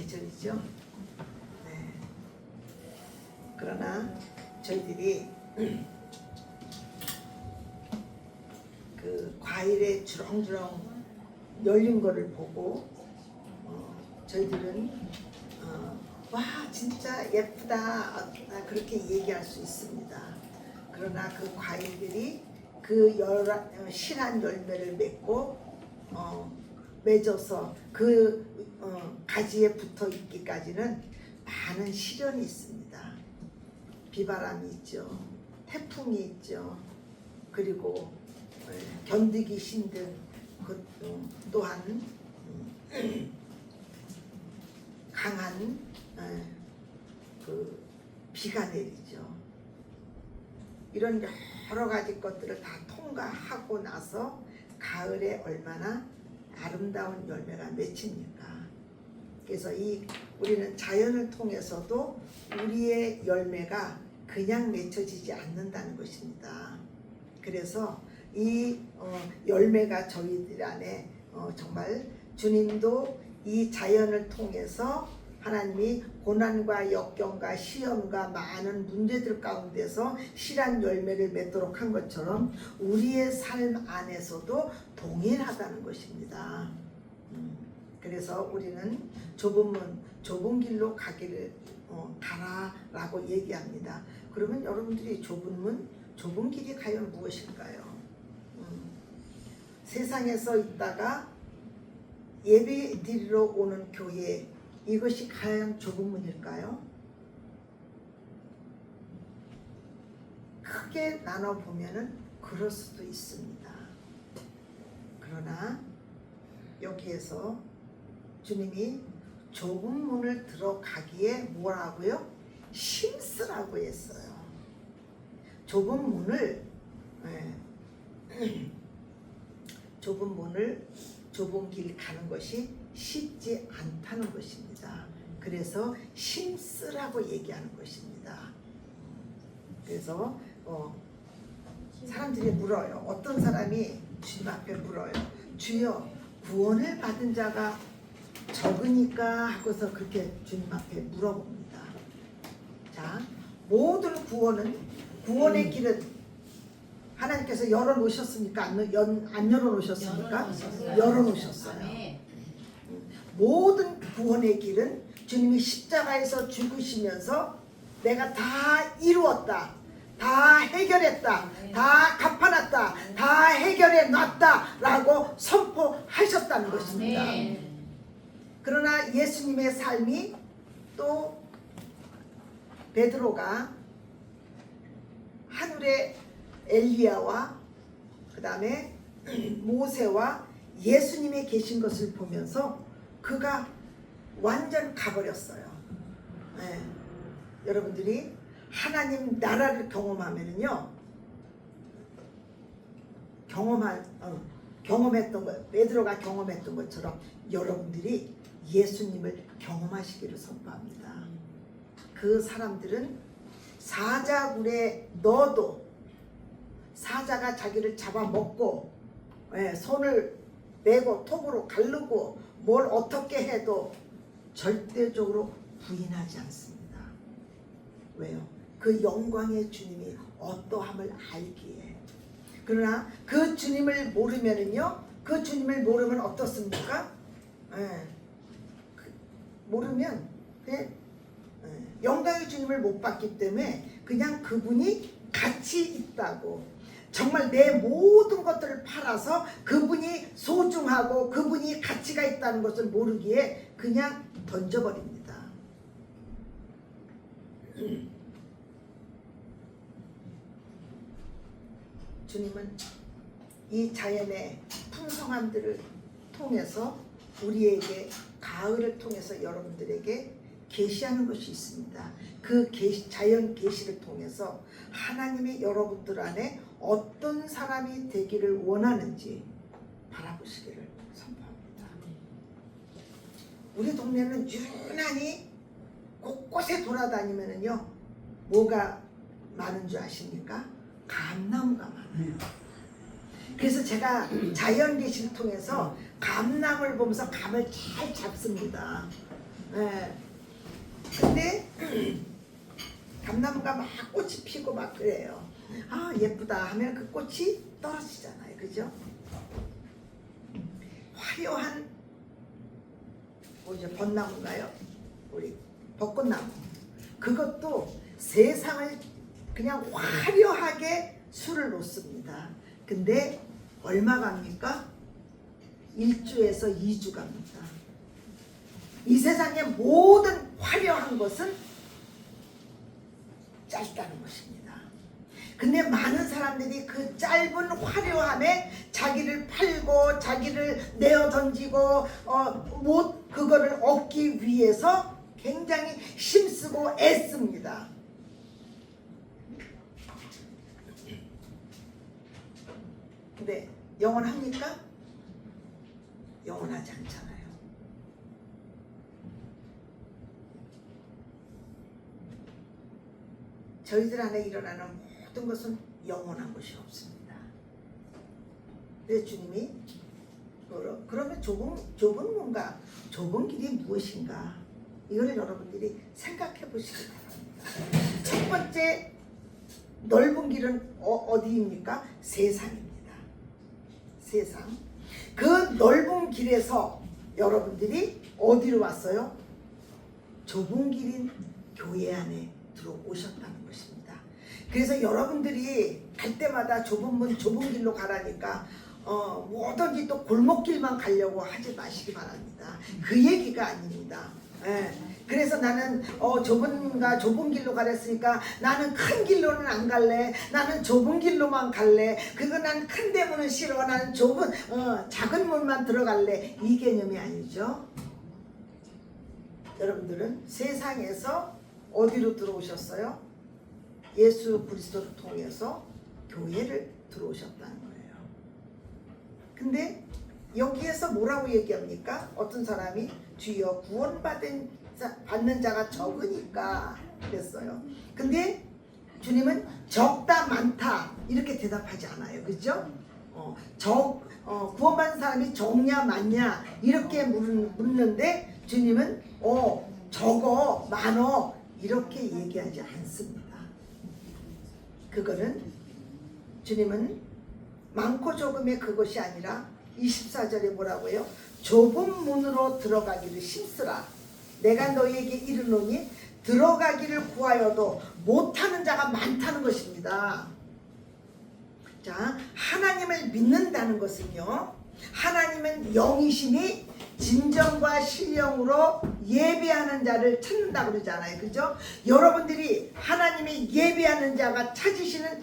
계절이죠. 네. 그러나 저희들이 그 과일에 주렁주렁 열린 거를 보고 저희들은 와 진짜 예쁘다 그렇게 얘기할 수 있습니다. 그러나 그 과일들이 그 실한 열매를 맺고 맺어서 그 가지에 붙어 있기까지는 많은 시련이 있습니다. 비바람이 있죠. 태풍이 있죠. 그리고 견디기 힘든 그 또한 강한 그 비가 내리죠. 이런 여러 가지 것들을 다 통과하고 나서 가을에 얼마나 아름다운 열매가 맺힙니까? 그래서 우리는 자연을 통해서도 우리의 열매가 그냥 맺혀지지 않는다는 것입니다. 그래서 이 열매가 저희들 안에 정말 주님도 이 자연을 통해서 하나님이 고난과 역경과 시험과 많은 문제들 가운데서 실한 열매를 맺도록 한 것처럼 우리의 삶 안에서도 동일하다는 것입니다. 그래서 우리는 좁은 문, 좁은 길로 가기를 가라라고 얘기합니다. 그러면 여러분들이 좁은 문, 좁은 길이 과연 무엇일까요? 세상에서 있다가 예배 드리러 오는 교회, 이것이 과연 좁은 문일까요? 크게 나눠보면은 그럴 수도 있습니다. 그러나 여기에서 주님이 좁은 문을 들어가기에 뭐라고요? 힘쓰라고 했어요. 좁은 문을 좁은 길 가는 것이 쉽지 않다는 것입니다. 그래서 힘쓰라고 얘기하는 것입니다. 그래서 사람들이 물어요. 어떤 사람이 주님 앞에 물어요. 주여 구원을 받은 자가 적으니까 하고서 그렇게 주님 앞에 물어봅니다. 자, 모든 구원의 길은 하나님께서 열어놓으셨습니까? 안 열어놓으셨습니까? 열어놓으셨어요. 모든 구원의 길은 주님이 십자가에서 죽으시면서 내가 다 이루었다, 다 해결했다, 다 갚아놨다, 다 해결해 놨다 라고 선포하셨다는 것입니다. 그러나 예수님의 삶이 또 베드로가 하늘의 엘리야와 그 다음에 모세와 예수님이 계신 것을 보면서 그가 완전 가버렸어요. 네. 여러분들이 하나님 나라를 경험하면은요, 경험했던 것, 베드로가 경험했던 것처럼 여러분들이 예수님을 경험하시기를 선포합니다. 그 사람들은 사자굴에 넣어도 사자가 자기를 잡아먹고 손을 내고 톱으로 가르고 뭘 어떻게 해도 절대적으로 부인하지 않습니다. 왜요? 그 영광의 주님이 어떠함을 알기에. 그러나 그 주님을 모르면은요, 그 주님을 모르면 어떻습니까? 모르면 영광의 주님을 못 봤기 때문에 그냥 그분이 가치 있다고, 정말 내 모든 것들을 팔아서 그분이 소중하고 그분이 가치가 있다는 것을 모르기에 그냥 던져버립니다. 주님은 이 자연의 풍성함들을 통해서 우리에게 가을을 통해서 여러분들에게 계시하는 것이 있습니다. 그 자연 계시를 통해서 하나님이 여러분들 안에 어떤 사람이 되기를 원하는지 바라보시기를 선포합니다. 우리 동네는 유난히 곳곳에 돌아다니면은요, 뭐가 많은 줄 아십니까? 감나무가 많아요. 그래서 제가 자연 계시를 통해서 감나무를 보면서 감을 잘 잡습니다. 예. 근데 감나무가 막 꽃이 피고 막 그래요. 아 예쁘다 하면 그 꽃이 떨어지잖아요. 그죠? 화려한 뭐죠? 벚나무인가요? 우리 벚꽃나무. 그것도 세상을 그냥 화려하게 술을 놓습니다. 근데 얼마 갑니까? 1주에서 2주 갑니다. 이 세상의 모든 화려한 것은 짧다는 것입니다. 근데 많은 사람들이 그 짧은 화려함에 자기를 팔고 자기를 내어 던지고 그거를 얻기 위해서 굉장히 힘쓰고 애씁니다. 근데 영원합니까? 영원하지 않잖아요. 저희들 안에 일어나는 모든 것은 영원한 것이 없습니다. 그래서 주님이 그러면 좁은 뭔가 좁은 길이 무엇인가? 이걸 여러분들이 생각해 보시기 바랍니다. 첫 번째 넓은 길은 어디입니까? 세상입니다. 세상. 그 넓은 길에서 여러분들이 어디로 왔어요? 좁은 길인 교회 안에 들어오셨다는 것입니다. 그래서 여러분들이 갈 때마다 좁은 문 좁은 길로 가라니까 뭐든지 또 골목길만 가려고 하지 마시기 바랍니다. 그 얘기가 아닙니다. 예. 그래서 나는 좁은 길로 가랬으니까 나는 큰 길로는 안 갈래. 나는 좁은 길로만 갈래. 그거 난 큰 대문은 싫어. 나는 작은 문만 들어갈래. 이 개념이 아니죠. 여러분들은 세상에서 어디로 들어오셨어요? 예수 그리스도를 통해서 교회를 들어오셨다는 거예요. 근데 여기에서 뭐라고 얘기합니까? 어떤 사람이 주여 구원받는 자가 적으니까 그랬어요. 근데 주님은 적다 많다 이렇게 대답하지 않아요. 그죠? 구원받는 사람이 적냐 많냐 이렇게 묻는데 주님은 적어 많어 이렇게 얘기하지 않습니다. 그거는 주님은 많고 적음의 그것이 아니라 24절에 뭐라고 해요? 좁은 문으로 들어가기를 힘쓰라. 내가 너희에게 이르노니 들어가기를 구하여도 못하는 자가 많다는 것입니다. 자, 하나님을 믿는다는 것은요, 하나님은 영이시니 진정과 신령으로 예배하는 자를 찾는다고 그러잖아요. 그죠? 여러분들이 하나님이 예배하는 자가 찾으시는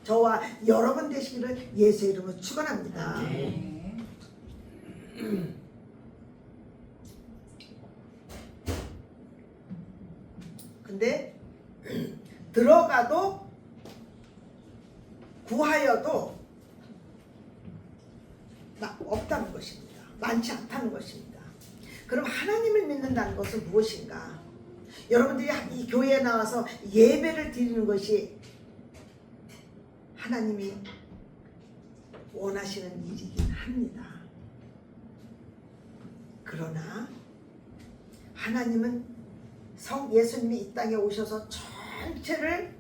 저와 여러분 되시기를 예수의 이름으로 축원합니다. 근데 들어가도 구하여도 없다는 것입니다. 많지 않다는 것입니다. 그럼 하나님을 믿는다는 것은 무엇인가? 여러분들이 이 교회에 나와서 예배를 드리는 것이 하나님이 원하시는 일이긴 합니다. 그러나 하나님은 예수님이 이 땅에 오셔서 전체를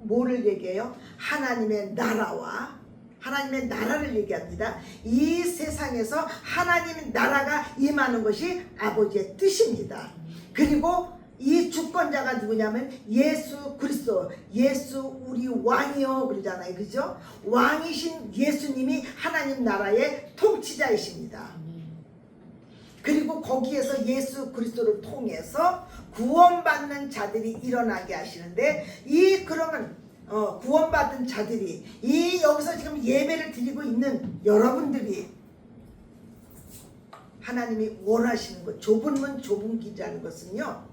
뭐를 얘기해요? 하나님의 나라와 하나님의 나라를 얘기합니다. 이 세상에서 하나님의 나라가 임하는 것이 아버지의 뜻입니다. 그리고 이 주권자가 누구냐면 예수 그리스도, 예수 우리 왕이요 그러잖아요. 그죠? 왕이신 예수님이 하나님 나라의 통치자이십니다. 그리고 거기에서 예수 그리스도를 통해서 구원받는 자들이 일어나게 하시는데 그러면 구원받은 자들이 여기서 지금 예배를 드리고 있는 여러분들이 하나님이 원하시는 것, 좁은 문 좁은 길이라는 것은요,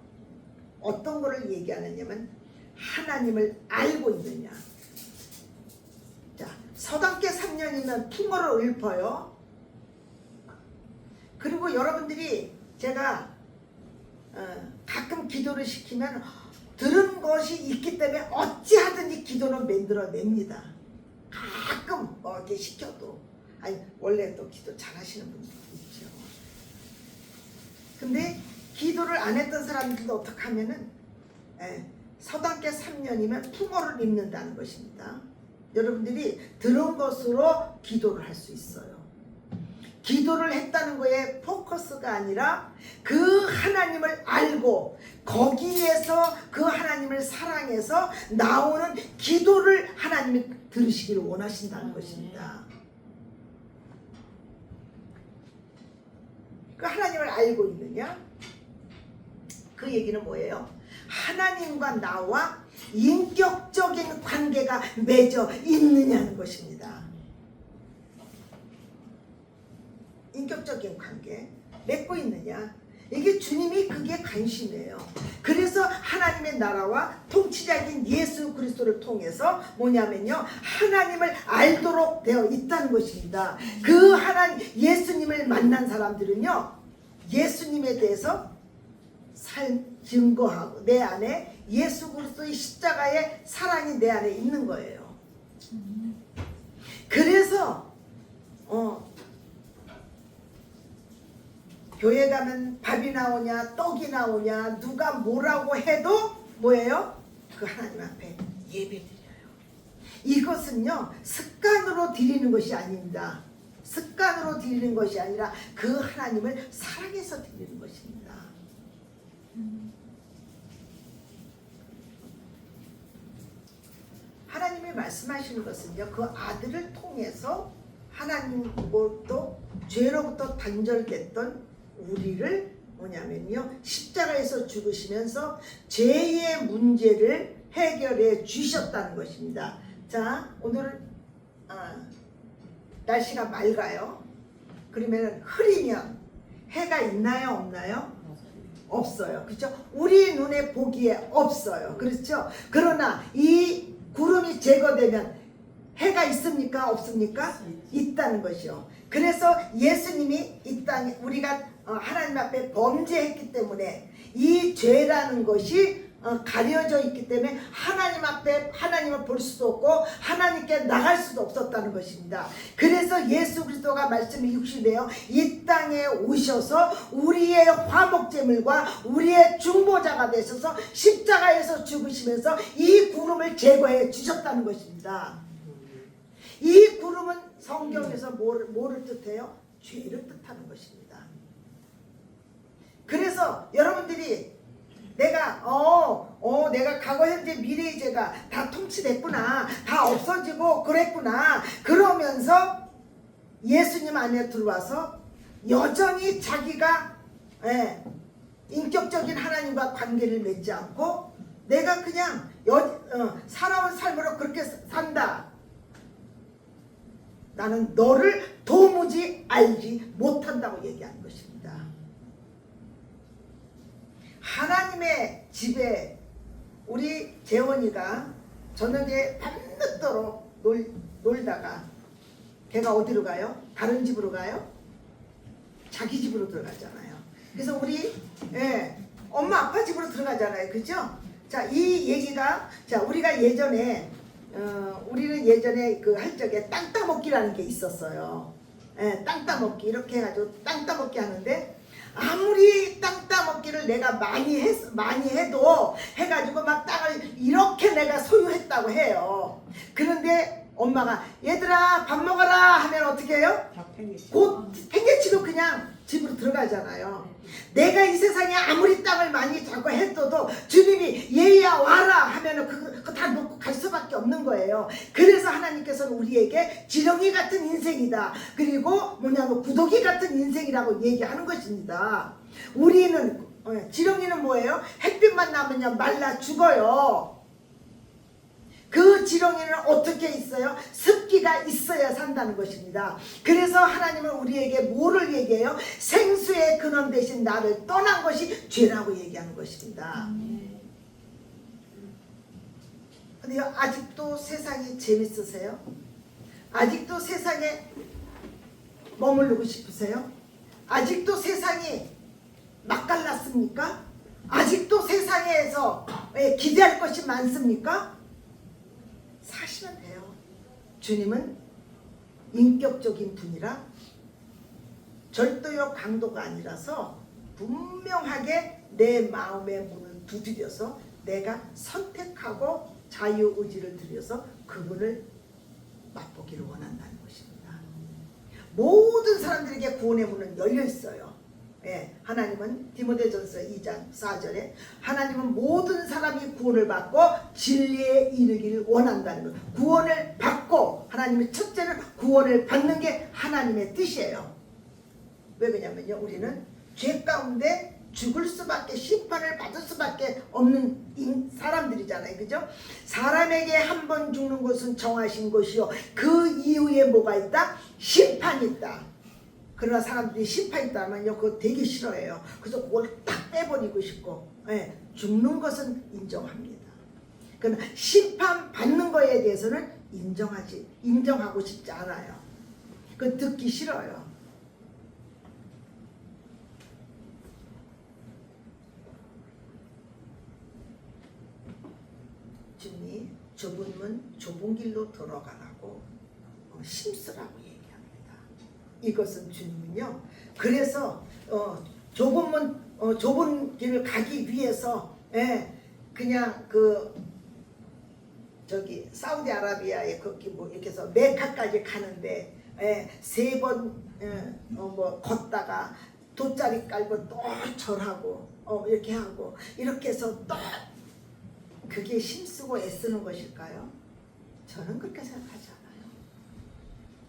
어떤 거를 얘기하느냐면 하나님을 알고 있느냐. 자, 서당계 3년이면 풍어를 읊어요. 그리고 여러분들이 제가 가끔 기도를 시키면 들은 것이 있기 때문에 어찌하든지 기도는 만들어냅니다. 가끔 이렇게 시켜도 원래 또 기도 잘하시는 분들이 있죠. 근데 기도를 안 했던 사람들도 어떻게 하면은 서당계 3년이면 풍어를 입는다는 것입니다. 여러분들이 들은 것으로 기도를 할 수 있어요. 기도를 했다는 거에 포커스가 아니라 그 하나님을 알고 거기에서 그 하나님을 사랑해서 나오는 기도를 하나님이 들으시기를 원하신다는 것입니다. 그 하나님을 알고 있느냐? 그 얘기는 뭐예요? 하나님과 나와 인격적인 관계가 맺어 있느냐는 것입니다. 인격적인 관계 맺고 있느냐? 이게 주님이 그게 관심이에요. 그래서 하나님의 나라와 통치자인 예수 그리스도를 통해서 뭐냐면요, 하나님을 알도록 되어 있다는 것입니다. 그 하나님 예수님을 만난 사람들은요, 예수님에 대해서 증거하고 내 안에 예수 그리스도의 십자가의 사랑이 내 안에 있는 거예요. 그래서 교회 가면 밥이 나오냐 떡이 나오냐 누가 뭐라고 해도 뭐예요? 그 하나님 앞에 예배드려요. 이것은요 습관으로 드리는 것이 아닙니다. 습관으로 드리는 것이 아니라 그 하나님을 사랑해서 드리는 것입니다. 하나님이 말씀하시는 것은요, 그 아들을 통해서 하나님으로부터 죄로부터 단절됐던 우리를 뭐냐면요, 십자가에서 죽으시면서 죄의 문제를 해결해 주셨다는 것입니다. 자, 오늘 날씨가 맑아요. 그러면 흐리면 해가 있나요, 없나요? 없어요. 그렇죠? 우리 눈에 보기에 없어요. 그렇죠? 그러나 이 구름이 제거되면 해가 있습니까? 없습니까? 있다는 것이요. 그래서 예수님이 이 땅에 우리가 하나님 앞에 범죄했기 때문에 이 죄라는 것이 가려져 있기 때문에 하나님 앞에 하나님을 볼 수도 없고 하나님께 나갈 수도 없었다는 것입니다. 그래서 예수 그리스도가 말씀이 육신되어 이 땅에 오셔서 우리의 화목제물과 우리의 중보자가 되셔서 십자가에서 죽으시면서 이 구름을 제거해 주셨다는 것입니다. 이 구름은 성경에서 뭐를 뜻해요? 죄를 뜻하는 것입니다. 그래서 여러분들이 내가 내가 과거 현재 미래의 죄가 다 통치됐구나, 다 없어지고 그랬구나 그러면서 예수님 안에 들어와서 여전히 자기가 인격적인 하나님과 관계를 맺지 않고 내가 그냥 살아온 삶으로 그렇게 산다. 나는 너를 도무지 알지 못한다고 얘기하는 것입니다. 하나님의 집에 우리 재원이가 저녁에 밤늦도록 놀다가 걔가 어디로 가요? 다른 집으로 가요? 자기 집으로 들어가잖아요. 그래서 우리 엄마 아빠 집으로 들어가잖아요. 그죠? 자, 이 얘기가 우리가 예전에 우리는 예전에 그 할 적에 땅 따먹기라는 게 있었어요. 땅 따먹기 이렇게 해가지고 땅 따먹기 하는데 아무리 땅 따먹기를 내가 많이 해도 해가지고 막 땅을 이렇게 내가 소유했다고 해요. 그런데 엄마가 얘들아 밥 먹어라 하면 어떻게 해요? 곧 팽개치고 그냥 집으로 들어가잖아요. 내가 이 세상에 아무리 땅을 많이 자고 해도 주님이 얘야 와라 하면은 그거 다 놓고 갈 수밖에 없는 거예요. 그래서 하나님께서는 우리에게 지렁이 같은 인생이다. 그리고 구더기 같은 인생이라고 얘기하는 것입니다. 우리는 지렁이는 뭐예요? 햇빛만 나면요 말라 죽어요. 그 지렁이는 어떻게 있어요? 습기가 있어야 산다는 것입니다. 그래서 하나님은 우리에게 뭐를 얘기해요? 생수의 근원 대신 나를 떠난 것이 죄라고 얘기하는 것입니다. 근데 아직도 세상이 재밌으세요? 아직도 세상에 머무르고 싶으세요? 아직도 세상이 맛깔났습니까? 아직도 세상에서 기대할 것이 많습니까? 사시면 돼요. 주님은 인격적인 분이라 절도요 강도가 아니라서 분명하게 내 마음의 문을 두드려서 내가 선택하고 자유의지를 들여서 그분을 맛보기를 원한다는 것입니다. 모든 사람들에게 구원의 문은 열려 있어요. 예, 하나님은 디모데전서 2장 4절에 하나님은 모든 사람이 구원을 받고 진리에 이르기를 원한다는 것. 구원을 받고, 하나님의 첫째는 구원을 받는 게 하나님의 뜻이에요. 왜 그러냐면요, 우리는 죄 가운데 죽을 수밖에, 심판을 받을 수밖에 없는 사람들이잖아요. 그죠? 사람에게 한 번 죽는 것은 정하신 것이요, 그 이후에 뭐가 있다? 심판이 있다. 그러나 사람들이 심판이 있다면요, 그거 되게 싫어해요. 그래서 그걸 딱 빼버리고 싶고, 예, 죽는 것은 인정합니다. 그러나 심판 받는 거에 대해서는 인정하고 싶지 않아요. 그건 듣기 싫어요. 주님이 좁은 문, 좁은 길로 들어가라고 심쓰라고 얘기합니다. 이것은 주님은요, 그래서 좁은 문, 좁은 길을 가기 위해서, 그냥 저기 사우디아라비아에 거기 뭐 이렇게 해서 메카까지 가는데 3번 뭐 걷다가 돗자리 깔고 또 절하고 이렇게 하고 이렇게 해서 또 그게 힘쓰고 애쓰는 것일까요? 저는 그렇게 생각하지 않아요.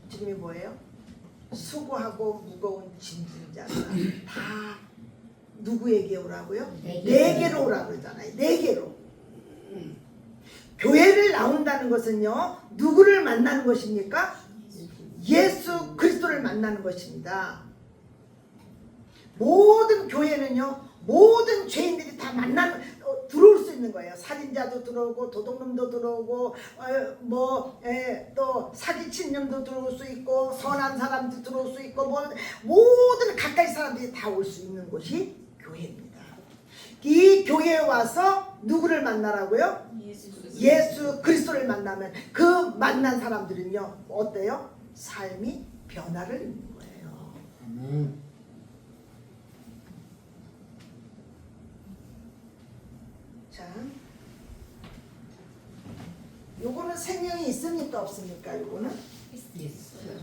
주님이 뭐예요? 수고하고 무거운 짐진 자가 다 누구에게 오라고요? 내게로 오라고 그러잖아요. 내게로. 교회를 나온다는 것은요, 누구를 만나는 것입니까? 예수 그리스도를 만나는 것입니다. 모든 교회는요, 모든 죄인들이 다 들어올 수 있는 거예요. 살인자도 들어오고, 도둑놈도 들어오고, 또 사기친 놈도 들어올 수 있고, 선한 사람도 들어올 수 있고, 모든 가까이 사람들이 다 올 수 있는 곳이 교회입니다. 이 교회에 와서 누구를 만나라고요? 예수 그리스도를 만나면 그 만난 사람들은요, 어때요? 삶이 변화를 입는 거예요. 자, 요거는 생명이 있습니까 없습니까? 요거는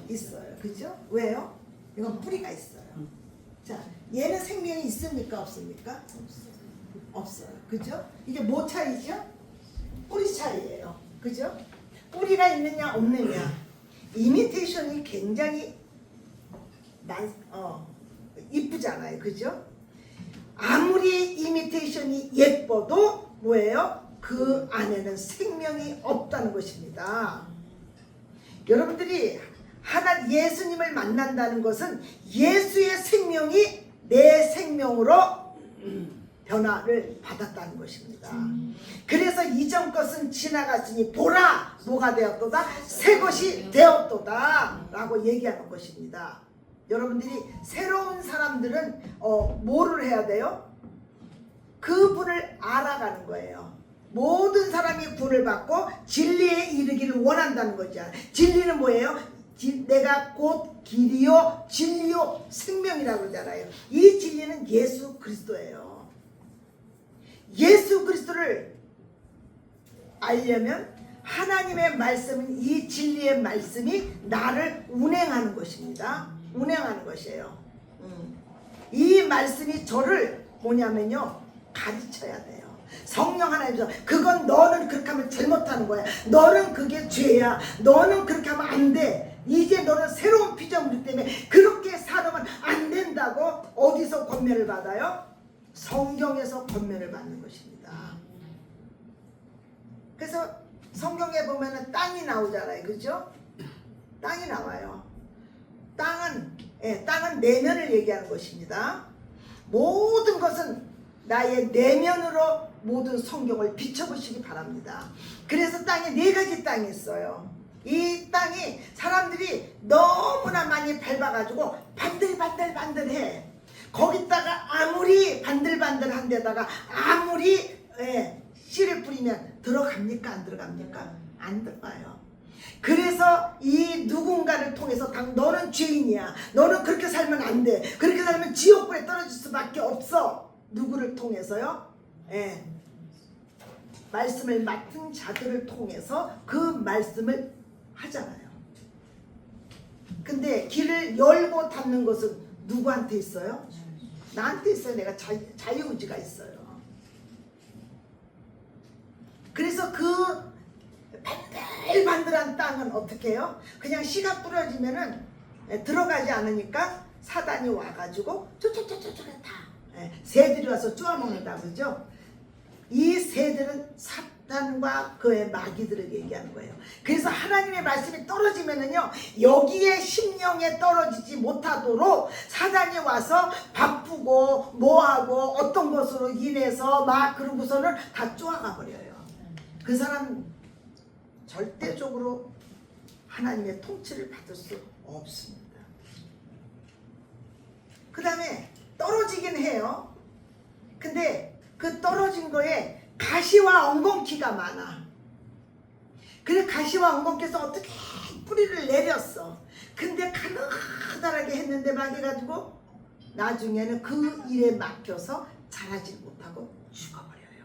있어요. 그죠? 왜요? 이건 뿌리가 있어요. 자, 얘는 생명이 있습니까 없습니까? 없어요. 그죠? 이게 뭐 차이죠? 뿌리 차이예요. 그죠? 뿌리가 있느냐 없느냐. 이미테이션이 굉장히 이쁘잖아요. 그죠? 아무리 이미테이션이 예뻐도 뭐예요? 그 안에는 생명이 없다는 것입니다. 여러분들이 예수님을 만난다는 것은 예수의 생명이 내 생명으로 변화를 받았다는 것입니다. 그래서 이전 것은 지나갔으니 보라, 뭐가 되었도다? 새 것이 되었도다 라고 얘기하는 것입니다. 여러분들이 새로운 사람들은 뭐를 해야 돼요? 그분을 알아가는 거예요. 모든 사람이 구원을 받고 진리에 이르기를 원한다는 거죠. 진리는 뭐예요? 내가 곧 길이요 진리요 생명이라고 그러잖아요. 이 진리는 예수 그리스도예요. 예수 그리스도를 알려면 하나님의 말씀은, 이 진리의 말씀이 나를 운행하는 것입니다. 운행하는 것이에요. 이 말씀이 저를 뭐냐면요, 가르쳐야 돼요. 성령 하나님께서 그건 너는 그렇게 하면 잘못하는 거야. 너는 그게 죄야. 너는 그렇게 하면 안 돼. 이제 너는 새로운 피조물이기 때문에 그렇게 살아면 안 된다고. 어디서 권면을 받아요? 성경에서 권면을 받는 것입니다. 그래서 성경에 보면은 땅이 나오잖아요. 그죠? 땅이 나와요. 땅은 내면을 얘기하는 것입니다. 모든 것은 나의 내면으로 모든 성경을 비춰보시기 바랍니다. 그래서 땅에 4가지 땅이 있어요. 이 땅이 사람들이 너무나 많이 밟아가지고 반들반들반들해. 거기다가 아무리 반들반들한 데다가 아무리 씨를 뿌리면 들어갑니까 안 들어갑니까? 안 들어가요. 그래서 이 누군가를 통해서 너는 죄인이야. 너는 그렇게 살면 안 돼. 그렇게 살면 지옥불에 떨어질 수밖에 없어. 누구를 통해서요? 예. 말씀을 맡은 자들을 통해서 그 말씀을 하잖아요. 근데 길을 열고 닫는 것은 누구한테 있어요? 나한테 있어요. 내가 자유의지가 있어요. 그래서 그 반들반들한 땅은 어떻게 해요? 그냥 씨가 뿌려지면은 들어가지 않으니까 사단이 와가지고 쪼쪼쪼쪼쪼 다 새들이 와서 쪼아먹는다 그러죠. 이 새들은 사탄과 그의 마귀들을 얘기하는 거예요. 그래서 하나님의 말씀이 떨어지면은요, 여기에 심령에 떨어지지 못하도록 사단이 와서 바쁘고 뭐하고 어떤 것으로 인해서 막 그러고서는 다 쪼아가 버려요. 그 사람 절대적으로 하나님의 통치를 받을 수 없습니다. 그 다음에 떨어지긴 해요. 근데 그 떨어진 거에 가시와 엉겅퀴가 많아. 그래 가시와 엉겅퀴에서 어떻게 뿌리를 내렸어. 근데 가느다랗게 했는데 막 해가지고 나중에는 그 일에 막혀서 자라지 못하고 죽어버려요.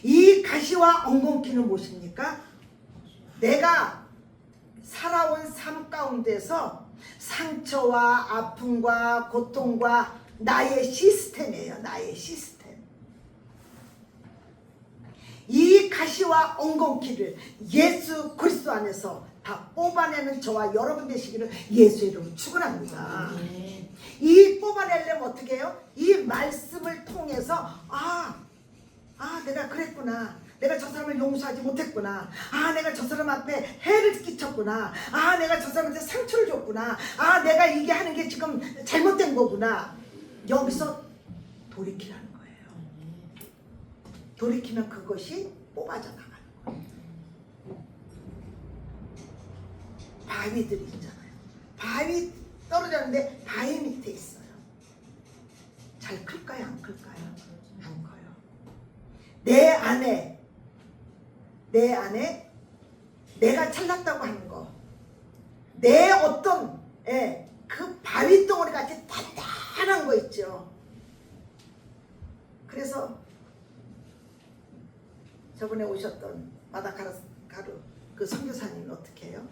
이 가시와 엉겅퀴는 무엇입니까? 내가 살아온 삶 가운데서 상처와 아픔과 고통과 나의 시스템이에요. 나의 시스템. 이 가시와 엉겅퀴를 예수 그리스도 안에서 다 뽑아내는 저와 여러분 되시기를 예수 이름으로 축원합니다. 이 뽑아내려면 어떻게 해요? 이 말씀을 통해서 내가 그랬구나. 내가 저 사람을 용서하지 못했구나. 내가 저 사람 앞에 해를 끼쳤구나. 내가 저 사람한테 상처를 줬구나. 내가 이게 하는 게 지금 잘못된 거구나. 여기서 돌이키라는 거예요. 돌이키면 그것이 뽑아져 나가는 거예요. 바위들이 있잖아요. 바위 떨어졌는데 바위 밑에 있어요. 잘 클까요? 안 클까요? 안 커요. 내 안에 내가 잘났다고 하는 거, 내 어떤 그 바위 덩어리 같이 단단한 거 있죠. 그래서 저번에 오셨던 마다가루 그 선교사님은 어떻게 해요?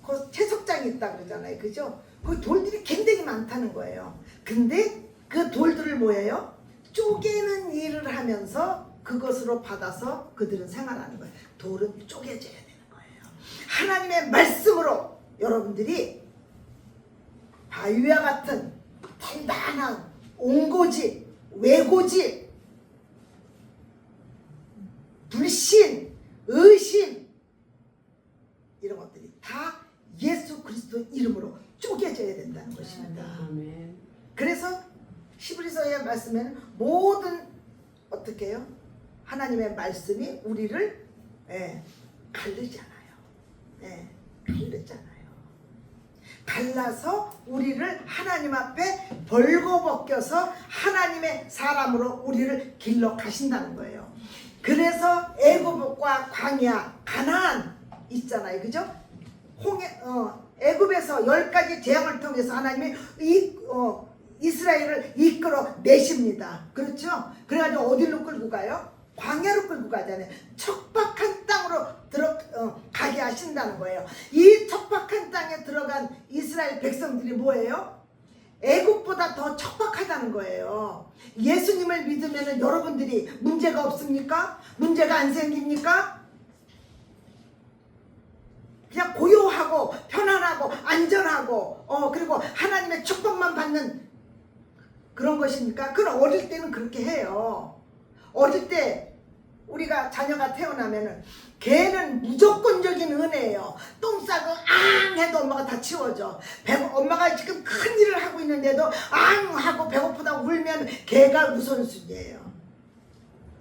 그 채석장이 있다 그러잖아요. 그죠? 그 돌들이 굉장히 많다는 거예요. 근데 그 돌들을 뭐예요? 쪼개는 일을 하면서 그것으로 받아서 그들은 생활하는 거예요. 돌은 쪼개져야 되는 거예요. 하나님의 말씀으로 여러분들이 바위와 같은 단단한 온고집, 외고집, 불신, 의심 이런 것들이 다 예수 그리스도 이름으로 쪼개져야 된다는 것입니다. 그래서 히브리서의 말씀에는 모든 어떻게 해요? 하나님의 말씀이 우리를 갈르잖아요. 갈르잖아요. 갈라서 우리를 하나님 앞에 벌거벗겨서 하나님의 사람으로 우리를 길러 가신다는 거예요. 그래서 애굽과 광야, 가나안 있잖아요. 그죠? 애굽에서 10가지 재앙을 통해서 하나님이 이스라엘을 이끌어 내십니다. 그렇죠? 그래가지고 어디로 끌고 가요? 광야로 끌고 가잖아요. 척박한 땅으로 가게 하신다는 거예요. 이 척박한 땅에 들어간 이스라엘 백성들이 뭐예요? 애국보다 더 척박하다는 거예요. 예수님을 믿으면 여러분들이 문제가 없습니까? 문제가 안 생깁니까? 그냥 고요하고 편안하고 안전하고 그리고 하나님의 축복만 받는 그런 것입니까? 그건 어릴 때는 그렇게 해요. 어릴 때 우리가 자녀가 태어나면은 걔는 무조건적인 은혜예요. 똥 싸고 앙 해도 엄마가 다 치워줘. 엄마가 지금 큰 일을 하고 있는데도 앙 하고 배고프다고 울면 걔가 우선순위예요.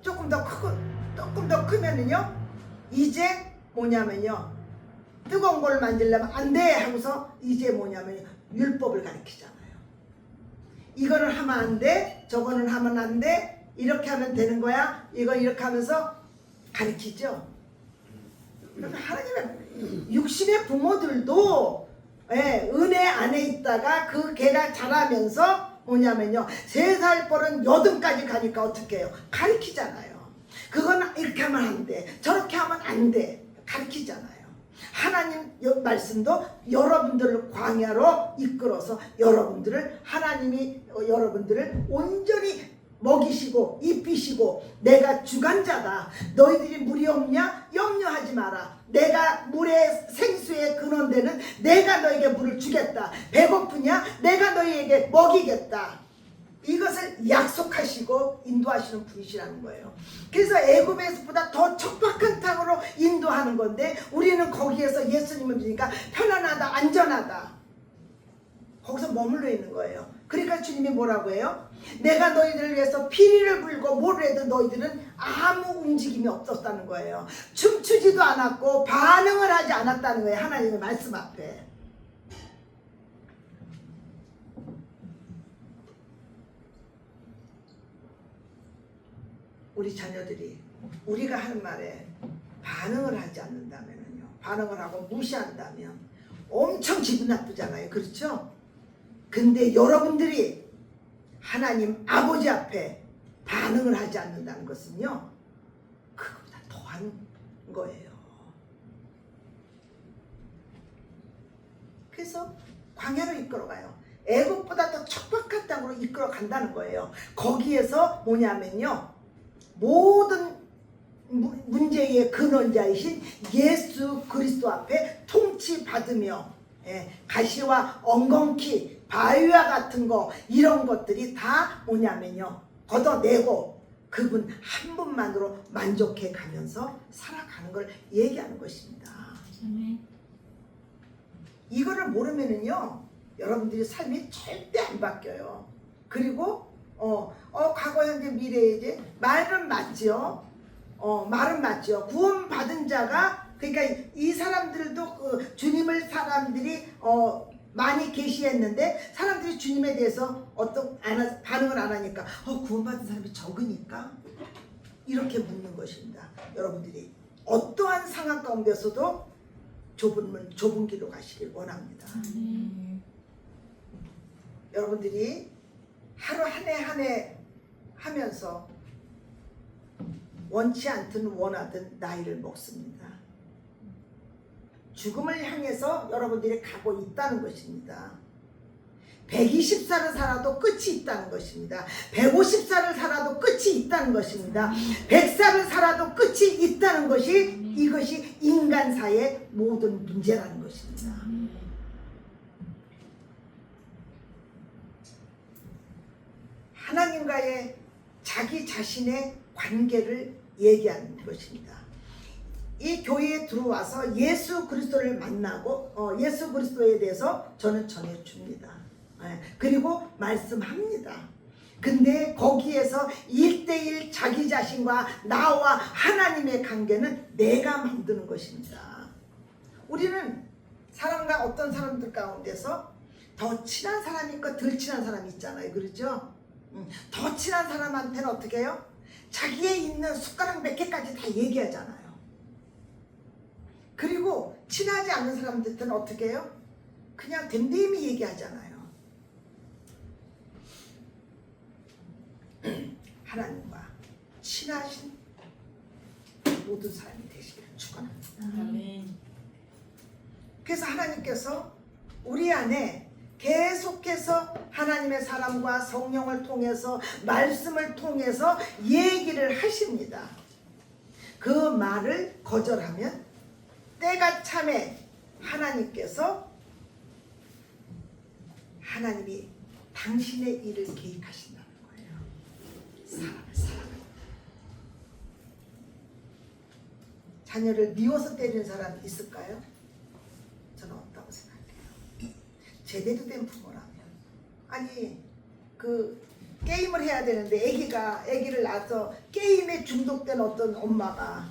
조금 더 크면은요, 이제 뭐냐면요, 뜨거운 걸 만지려면 안 돼 하고서 이제 뭐냐면 율법을 가르치잖아요. 이거는 하면 안 돼, 저거는 하면 안 돼, 이렇게 하면 되는 거야, 이거 이렇게 하면서 가르치죠. 하나님의 육신의 부모들도 은혜 안에 있다가 그 개가 자라면서 뭐냐면요, 3살 뻘은 8까지 가니까 어떻게 해요? 가르치잖아요. 그건 이렇게 하면 안 돼, 저렇게 하면 안 돼, 가르치잖아요. 하나님 말씀도 여러분들을 광야로 이끌어서 하나님이 여러분들을 온전히 먹이시고 입히시고, 내가 주관자다, 너희들이 물이 없냐? 염려하지 마라, 내가 물의 생수의 근원되는 내가 너에게 물을 주겠다, 배고프냐? 내가 너희에게 먹이겠다, 이것을 약속하시고 인도하시는 분이시라는 거예요. 그래서 애굽에서보다 더 척박한 땅으로 인도하는 건데, 우리는 거기에서 예수님을 믿으니까 편안하다, 안전하다, 거기서 머물러 있는 거예요. 그러니까 주님이 뭐라고 해요? 내가 너희들을 위해서 피리를 불고 뭐를 해도 너희들은 아무 움직임이 없었다는 거예요. 춤추지도 않았고 반응을 하지 않았다는 거예요. 하나님의 말씀 앞에. 우리 자녀들이 우리가 하는 말에 반응을 하지 않는다면요, 반응을 하고 무시한다면 엄청 기분 나쁘잖아요. 그렇죠? 근데 여러분들이 하나님 아버지 앞에 반응을 하지 않는다는 것은요, 그거보다 더한 거예요. 그래서 광야로 이끌어가요. 애굽보다 더 척박한 땅으로 이끌어 간다는 거예요. 거기에서 뭐냐면요, 모든 문제의 근원자이신 예수 그리스도 앞에 통치받으며, 가시와 엉겅퀴, 바위와 같은 거, 이런 것들이 다 뭐냐면요, 걷어내고 그분 한 분만으로 만족해 가면서 살아가는 걸 얘기하는 것입니다. 이거를 모르면은요, 여러분들이 삶이 절대 안 바뀌어요. 그리고 과거, 현재, 미래, 이제 말은 맞지요. 말은 맞죠. 구원받은 자가, 그러니까 이 사람들도 주님을 사람들이 많이 계시했는데, 사람들이 주님에 대해서 반응을 안 하니까 구원받은 사람이 적으니까 이렇게 묻는 것입니다. 여러분들이 어떠한 상황 가운데서도 좁은 길로 가시길 원합니다. 여러분들이 하루 한 해 하면서 원치 않든 원하든 나이를 먹습니다. 죽음을 향해서 여러분들이 가고 있다는 것입니다. 120살을 살아도 끝이 있다는 것입니다. 150살을 살아도 끝이 있다는 것입니다. 100살을 살아도 끝이 있다는 것이, 이것이 인간사의 모든 문제라는 것입니다. 하나님과의 자기 자신의 관계를 얘기하는 것입니다. 이 교회에 들어와서 예수 그리스도를 만나고 예수 그리스도에 대해서 저는 전해줍니다. 그리고 말씀합니다. 근데 거기에서 1대1 자기 자신과 나와 하나님의 관계는 내가 만드는 것입니다. 우리는 사람과 어떤 사람들 가운데서 더 친한 사람이 있고 덜 친한 사람이 있잖아요. 그렇죠? 더 친한 사람한테는 어떻게 해요? 자기의 있는 숟가락 몇 개까지 다 얘기하잖아요. 그리고 친하지 않는 사람들한테는 어떻게 해요? 그냥 댐댐이 얘기하잖아요. 하나님과 친하신 모든 사람이 되시기를 축원합니다. 아멘. 그래서 하나님께서 우리 안에 계속해서 하나님의 사람과 성령을 통해서, 말씀을 통해서 얘기를 하십니다. 그 말을 거절하면 때가 참에 하나님이 당신의 일을 계획하신다는 거예요. 사람을 사랑하는. 자녀를 미워서 때리는 사람 있을까요? 저는 없다고 생각해요. 제대로 된 부모라면. 아니, 게임을 해야 되는데 애기를 낳아서 게임에 중독된 어떤 엄마가,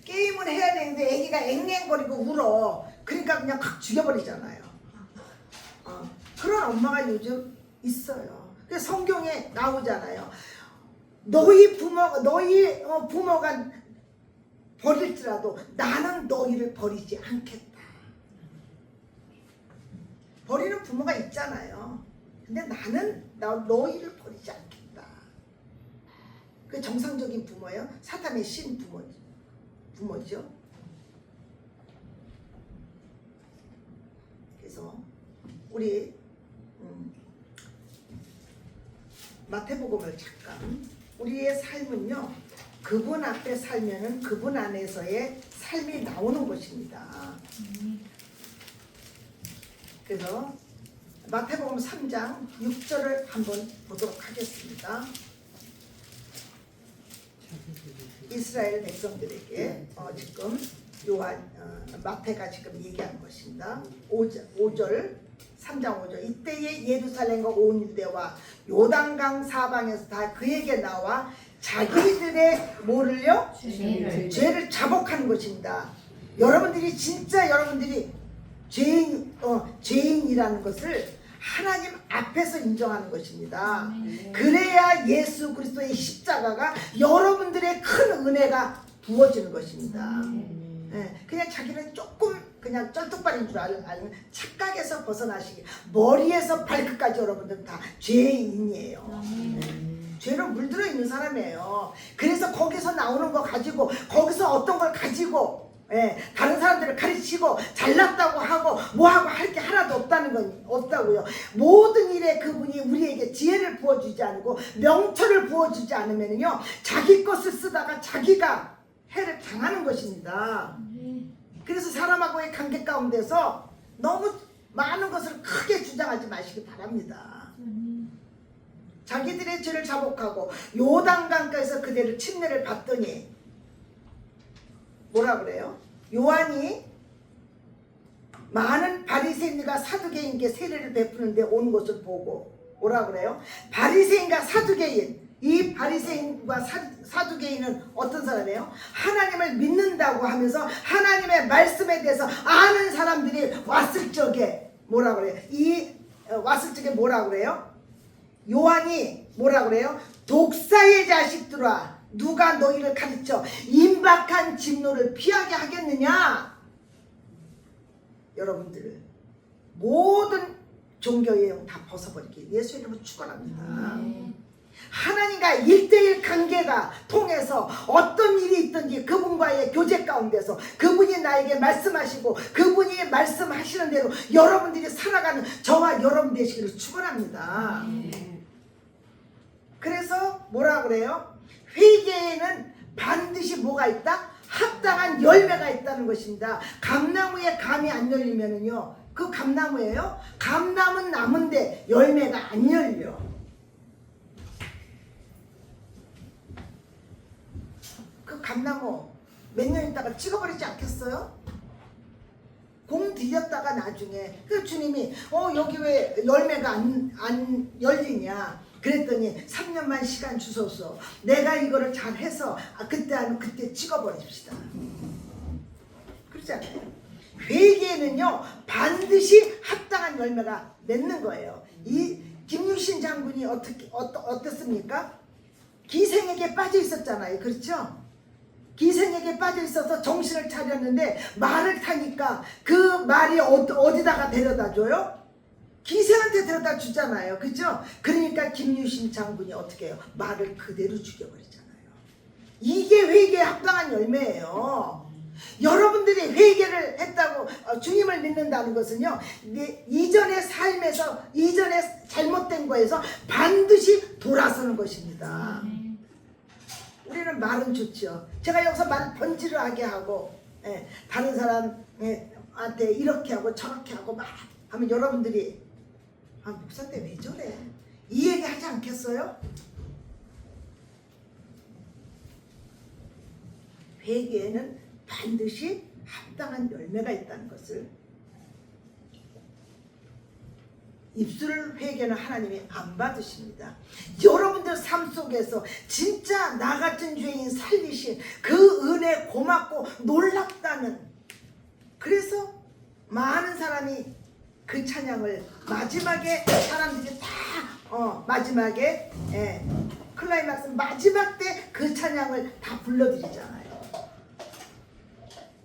게임을 해야 되는데 애기가 앵앵거리고 울어. 그러니까 그냥 확 죽여버리잖아요. 그런 엄마가 요즘 있어요. 그래서 성경에 나오잖아요. 너희 부모가 버릴지라도 나는 너희를 버리지 않겠다. 버리는 부모가 있잖아요. 근데 나는 너희를 버리지 않겠다. 그 정상적인 부모예요. 사탄의 신 부모죠. 그래서 우리 마태복음을 잠깐, 우리의 삶은요 그분 앞에 살면은 그분 안에서의 삶이 나오는 것입니다. 그래서 마태복음 3장 6절을 한번 보도록 하겠습니다. 이스라엘 백성들에게 지금 마태가 지금 얘기한 것입니다. 5절 3장 5절 이때에 예루살렘과 온 유대와 요단강 사방에서 다 그에게 나와 자기들의 뭐를요? 죄를 자복하는 것입니다. 여러분들이 죄인이라는 것을 하나님 앞에서 인정하는 것입니다. 그래야 예수 그리스도의 십자가가 여러분들의 큰 은혜가 부어지는 것입니다. 그냥 자기는 조금 그냥 쩔뚝발인 줄 아는 착각에서 벗어나시기, 머리에서 발끝까지 여러분들은 다 죄인이에요. 죄로 물들어 있는 사람이에요. 그래서 거기서 나오는 거 가지고, 거기서 어떤 걸 가지고 다른 사람들을 가르치고 잘났다고 하고 뭐하고 할 게 하나도 없다는 건 없다고요. 모든 일에 그분이 우리에게 지혜를 부어주지 않고 명철을 부어주지 않으면요 자기 것을 쓰다가 자기가 해를 당하는 것입니다. 그래서 사람하고의 관계 가운데서 너무 많은 것을 크게 주장하지 마시기 바랍니다. 자기들의 죄를 자복하고 요단강가에서 그대를 침례를 받더니 뭐라 그래요? 요한이 많은 바리새인과 사두개인에게 세례를 베푸는데 온 것을 보고 뭐라 그래요? 바리새인과 사두개인, 이 바리새인과 사두개인은 어떤 사람이에요? 하나님을 믿는다고 하면서 하나님의 말씀에 대해서 아는 사람들이 왔을 적에 뭐라 그래요? 왔을 적에 뭐라 그래요? 요한이 뭐라 그래요? 독사의 자식들아, 누가 너희를 가르쳐 임박한 진노를 피하게 하겠느냐? 여러분들 모든 종교의 영 다 벗어버리기 예수 이름으로 축원합니다. 하나님과 1대1 관계가 통해서 어떤 일이 있든지 그분과의 교제 가운데서 그분이 나에게 말씀하시고 그분이 말씀하시는 대로 여러분들이 살아가는 저와 여러분 되시기를 축원합니다. 그래서 뭐라 그래요? 회개에는 반드시 뭐가 있다? 합당한 열매가 있다는 것입니다. 감나무에 감이 안 열리면은요, 그 감나무예요. 감나무는 나무인데 열매가 안 열려. 그 감나무 몇 년 있다가 찍어버리지 않겠어요? 공 들였다가 나중에 그 주님이 여기 왜 열매가 안 열리냐? 그랬더니 3년만 시간 주소서. 내가 이거를 잘해서 그때 찍어버립시다. 그렇지 않아요? 회개는요 반드시 합당한 열매가 맺는 거예요. 이 김유신 장군이 어땠습니까? 기생에게 빠져 있었잖아요. 그렇죠? 기생에게 빠져 있어서 정신을 차렸는데 말을 타니까 그 말이 어디다가 데려다 줘요? 기생한테 데려다 주잖아요. 그죠? 그러니까 김유신 장군이 어떻게 해요? 말을 그대로 죽여버리잖아요. 이게 회개에 합당한 열매예요. 여러분들이 회개를 했다고 주님을 믿는다는 것은요, 이전의 삶에서, 이전에 잘못된 거에서 반드시 돌아서는 것입니다. 우리는 말은 좋죠. 제가 여기서 말 번지르하게 하고 다른 사람한테 이렇게 하고 저렇게 하고 막 하면 여러분들이 목사님 왜 저래? 이 얘기 하지 않겠어요? 회개에는 반드시 합당한 열매가 있다는 것을, 입술 회개는 하나님이 안 받으십니다. 여러분들 삶 속에서 진짜 나 같은 죄인 살리신 그 은혜 고맙고 놀랍다는, 그래서 많은 사람이 그 찬양을 마지막에 사람들이 다 마지막에 클라이막스 마지막 때 그 찬양을 다 불러드리잖아요.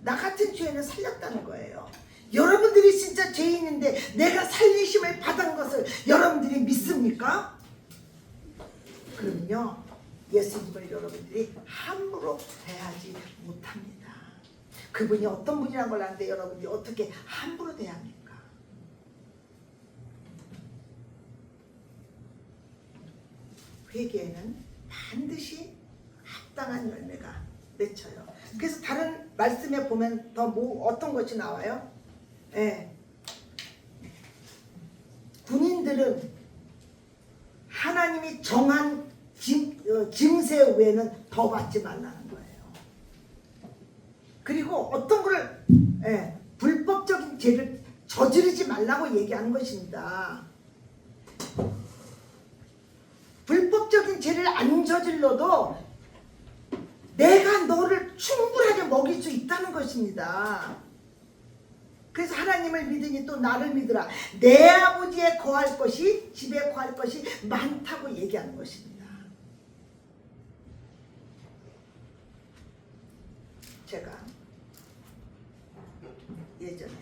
나 같은 죄인을 살렸다는 거예요. 여러분들이 진짜 죄인인데 내가 살리심을 받은 것을 여러분들이 믿습니까? 그럼요, 예수님을 여러분들이 함부로 대하지 못합니다. 그분이 어떤 분이란 걸 아는데 여러분들이 어떻게 함부로 대합니까? 회개에는 반드시 합당한 열매가 맺혀요. 그래서 다른 말씀에 보면 더 어떤 것이 나와요? 예. 군인들은 하나님이 정한 증세 외에는 더 받지 말라는 거예요. 그리고 어떤 거를 불법적인 죄를 저지르지 말라고 얘기하는 것입니다. 불법적인 죄를 안 저질러도 내가 너를 충분하게 먹일 수 있다는 것입니다. 그래서 하나님을 믿으니 또 나를 믿으라. 내 아버지에 거할 것이, 집에 거할 것이 많다고 얘기하는 것입니다. 제가 예전에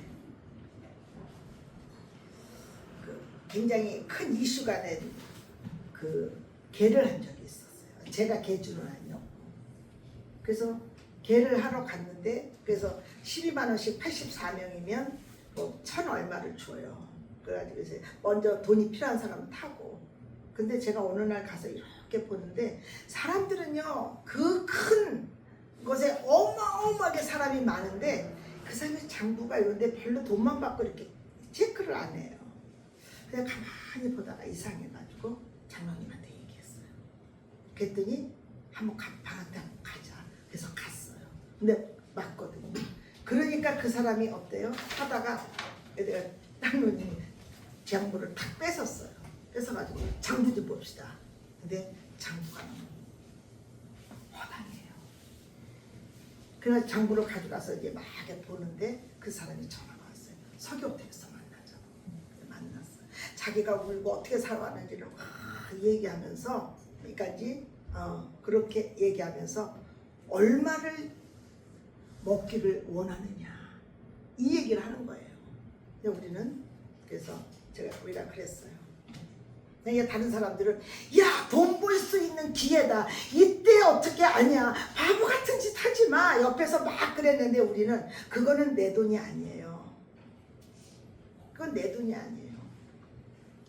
굉장히 큰 이슈가 된 개를 한 적이 있었어요. 제가 개주는 아니요. 그래서 개를 하러 갔는데, 그래서 12만 원씩 84명이면 뭐 1,000 얼마를 줘요. 그래가지고 이제 먼저 돈이 필요한 사람은 타고. 근데 제가 어느 날 가서 이렇게 보는데 사람들은요, 그 큰 곳에 어마어마하게 사람이 많은데 그 사람이 장부가 이런데 별로 돈만 받고 이렇게 체크를 안 해요. 그냥 가만히 보다가 이상해가지고 장로님한테 얘기했어요. 그랬더니 한번 방한테 한번 가자. 그래서 갔어요. 근데 맞거든요. 그러니까 그 사람이 어때요? 하다가 내가 장로님이 장부를 탁 뺏었어요. 뺏어가지고 장부 좀 봅시다. 근데 장부가 너무 허당해요. 그래서 장부를 가져가서 이제 막 보는데 그 사람이 전화가 왔어요. 석유호텔에서 만나자. 만났어요. 자기가 울고 어떻게 살아왔는지를 막 얘기하면서, 그러니까지 그렇게 얘기하면서 얼마를 먹기를 원하느냐 이 얘기를 하는 거예요. 근데 우리는 그래서 우리가 그랬어요. 그러니까 다른 사람들은 야, 돈 벌 수 있는 기회다. 이때 어떻게 아냐. 바보 같은 짓 하지 마. 옆에서 막 그랬는데 우리는 그거는 내 돈이 아니에요. 그건 내 돈이 아니에요.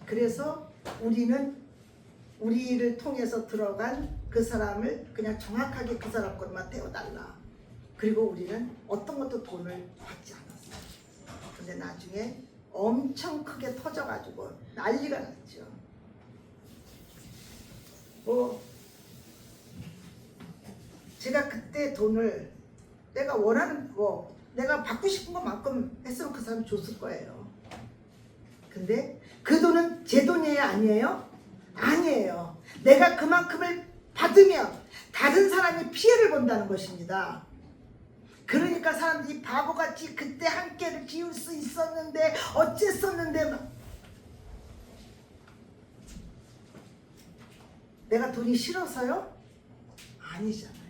그래서 우리는 우리를 통해서 들어간 그 사람을 그냥 정확하게 그 사람 것만 태워달라. 그리고 우리는 어떤 것도 돈을 받지 않았어요. 근데 나중에 엄청 크게 터져가지고 난리가 났죠. 제가 그때 돈을 내가 원하는 내가 받고 싶은 것만큼 했으면 그 사람 줬을 거예요. 근데 그 돈은 제 돈이에요, 아니에요? 아니에요. 내가 그만큼을 받으면 다른 사람이 피해를 본다는 것입니다. 그러니까 사람들이 바보같이 그때 한 깨를 지울 수 있었는데 어쨌었는데 내가 돈이 싫어서요? 아니잖아요.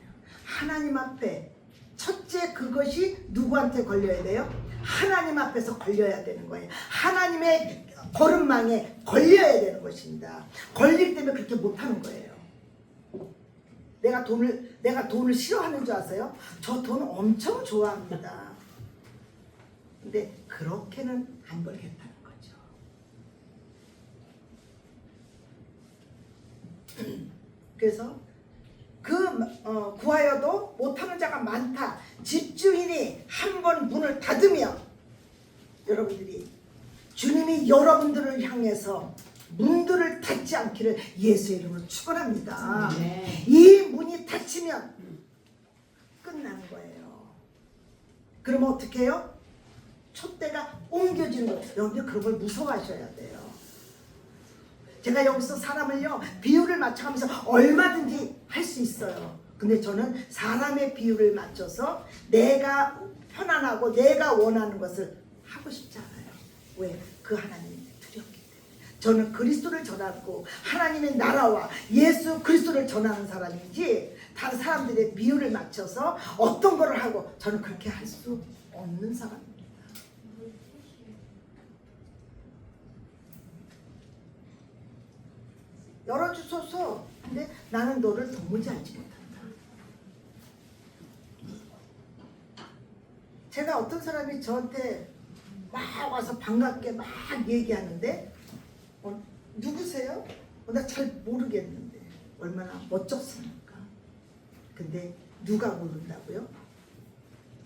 하나님 앞에 첫째 그것이 누구한테 걸려야 돼요? 하나님 앞에서 걸려야 되는 거예요. 하나님의 거름망에 걸려야 되는 것입니다. 걸릴 때문에 그렇게 못하는 거예요. 내가 돈을 싫어하는 줄 아세요? 저 돈 엄청 좋아합니다. 근데 그렇게는 안 벌겠다는 거죠. 그래서 구하여도 못하는 자가 많다. 집주인이 한 번 문을 닫으면 여러분들이 주님이 여러분들을 향해서 문들을 닫지 않기를 예수의 이름으로 축원합니다. 이 문이 닫히면 끝나는 거예요. 그러면 어떻게 해요? 촛대가 옮겨지는 거예요. 여러분들 그런 걸 무서워하셔야 돼요. 제가 여기서 사람을요 비율을 맞춰가면서 얼마든지 할 수 있어요. 근데 저는 사람의 비율을 맞춰서 내가 편안하고 내가 원하는 것을 하고 싶지 않아요. 왜? 그 하나님이 두렵기 때문에. 저는 그리스도를 전하고 하나님의 나라와 예수 그리스도를 전하는 사람이지 다른 사람들의 비율을 맞춰서 어떤 거를 하고 저는 그렇게 할 수 없는 사람입니다. 열어주소서. 근데 나는 너를 도무지 알지 못한다. 제가 어떤 사람이 저한테 막 와서 반갑게 막 얘기하는데 누구세요? 나 잘 모르겠는데 얼마나 멋졌습니까? 근데 누가 모른다고요?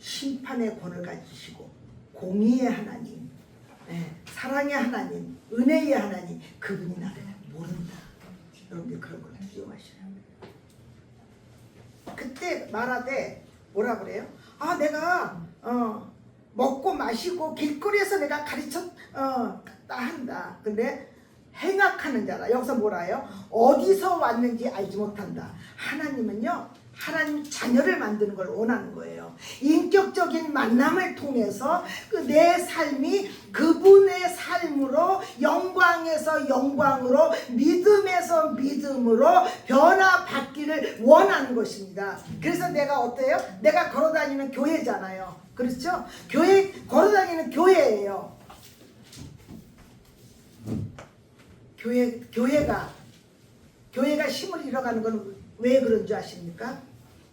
심판의 권을 가지시고 공의의 하나님, 사랑의 하나님, 은혜의 하나님, 그분이 나를 모른다. 여러분들 그런 걸 두려워하셔야 합니다. 그때 말하되 뭐라 그래요? 아 내가 먹고 마시고 길거리에서 내가 가르쳤다 한다. 근데 행악하는 자라. 여기서 뭐라요? 어디서 왔는지 알지 못한다. 하나님은요, 하나님 자녀를 만드는 걸 원하는 거예요. 인격적인 만남을 통해서 내 삶이 그분의 삶으로 영광에서 영광으로 믿음에서 믿음으로 변화받기를 원하는 것입니다. 그래서 내가 어때요? 내가 걸어다니는 교회잖아요. 그렇죠? 교회, 걸어다니는 교회예요. 교회가 힘을 잃어가는 건 왜 그런 줄 아십니까?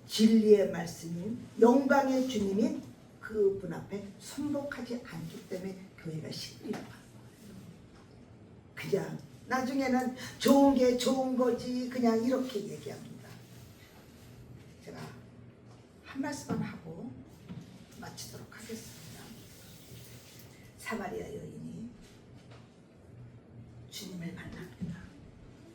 진리의 말씀인 영광의 주님인 그분 앞에 순복하지 않기 때문에 교회가 힘을 잃어가는 거예요. 그냥 나중에는 좋은 게 좋은 거지 그냥 이렇게 얘기합니다. 제가 한 말씀만 하고 마치도록 하겠습니다. 사마리아 여인이 주님을 만납니다.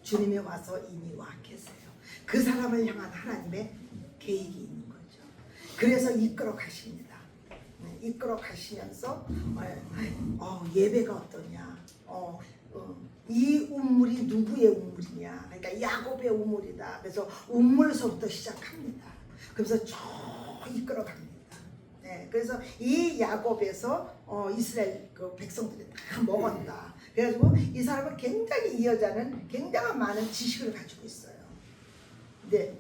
주님이 와서 이미 와 계세요. 그 사람을 향한 하나님의 계획이 있는 거죠. 그래서 이끌어 가십니다. 이끌어 가시면서 예배가 어떠냐? 이 우물이 누구의 우물이냐? 그러니까 야곱의 우물이다. 그래서 우물서부터 시작합니다. 그래서 쭉 이끌어 갑니다. 그래서 이 야곱에서 이스라엘 그 백성들이 다 먹었다. 그래가지고 이 사람은 굉장히 이 여자는 굉장히 많은 지식을 가지고 있어요. 근데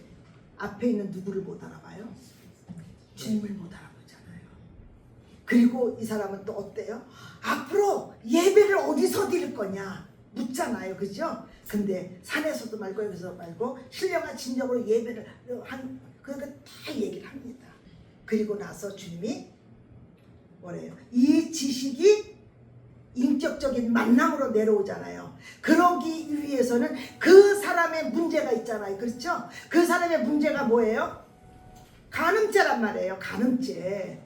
앞에 있는 누구를 못 알아봐요? 주님을 못 알아보잖아요. 그리고 이 사람은 또 어때요? 앞으로 예배를 어디서 드릴 거냐 묻잖아요. 그죠? 근데 산에서도 말고 여기서 말고 신령한 진정으로 예배를 한 그러니까 다 얘기를 합니다. 그리고 나서 주님이 뭐래요? 이 지식이 인격적인 만남으로 내려오잖아요. 그러기 위해서는 그 사람의 문제가 있잖아요. 그렇죠? 그 사람의 문제가 뭐예요? 간음죄란 말이에요. 간음죄.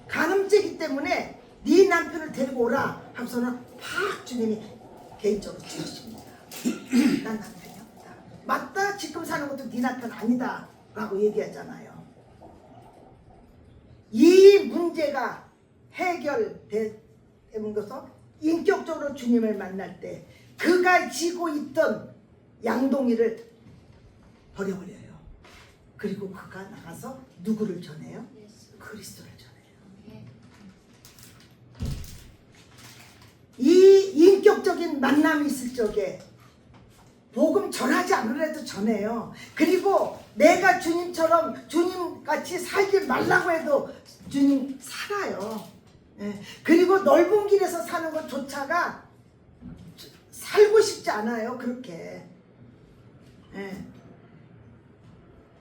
간음죄이기 때문에 네 남편을 데리고 오라 하고서는 팍 주님이 개인적으로 찌르십니다. 난 남편이 없다. 맞다. 지금 사는 것도 네 남편 아니다 라고 얘기하잖아요. 이 문제가 해결되는 것은 인격적으로 주님을 만날 때 그가 지고 있던 양동이를 버려버려요. 그리고 그가 나가서 누구를 전해요? 그리스도를 전해요. 이 인격적인 만남이 있을 적에 복음 전하지 않으려도 전해요. 그리고 내가 주님처럼 주님같이 살지 말라고 해도 주님 살아요. 그리고 넓은 길에서 사는 것조차가 살고 싶지 않아요. 그렇게